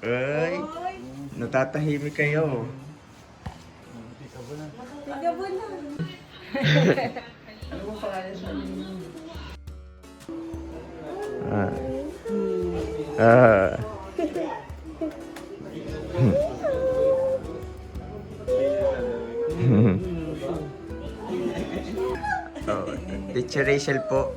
Ay, natatahimik kayo. Tigabo na. Ano mo pangalan sa Ah. Ah. Oh, Teacher Rachel po.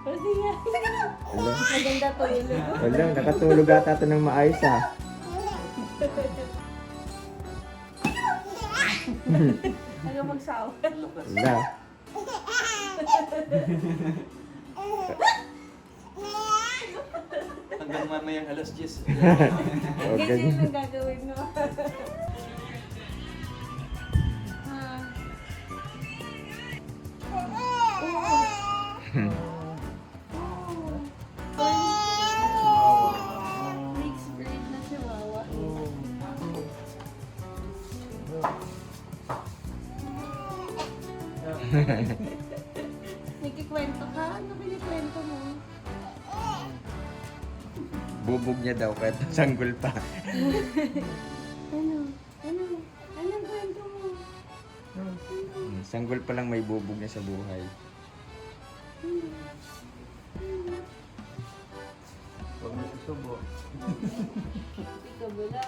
Kasi nga. Maganda tulog. Wala, nakatulog ata ito ng maayos ah. Ano magsawa? Wala. hanggang mamayang alas 10. Oh, Ganyan ganyan. ang gagawin mo. Ah. Mixed breed na chihuahua. Nagkikwento ka? Ano kinikwento mo? Bubog niya daw kahit sanggol pa. Ano? Ano? Anong kwento mo? Sanggol pa lang may bubog niya sa buhay. Huwag mo susubo. Ikaw wala.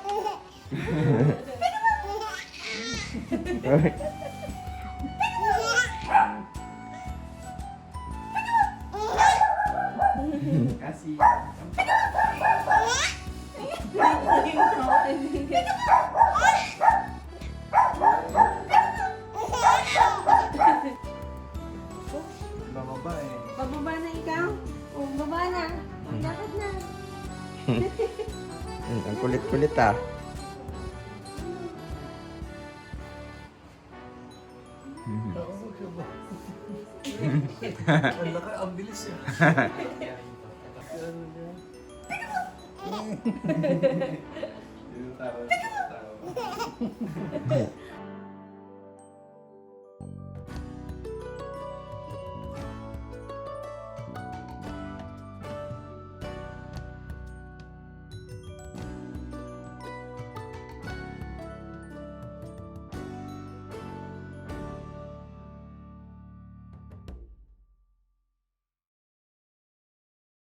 Kasi, bababa eh. Bababa na ikaw? O, baba na. Dapat na. Ang kulit-kulit ah. Ang laki, ang bilis eh. Tawa.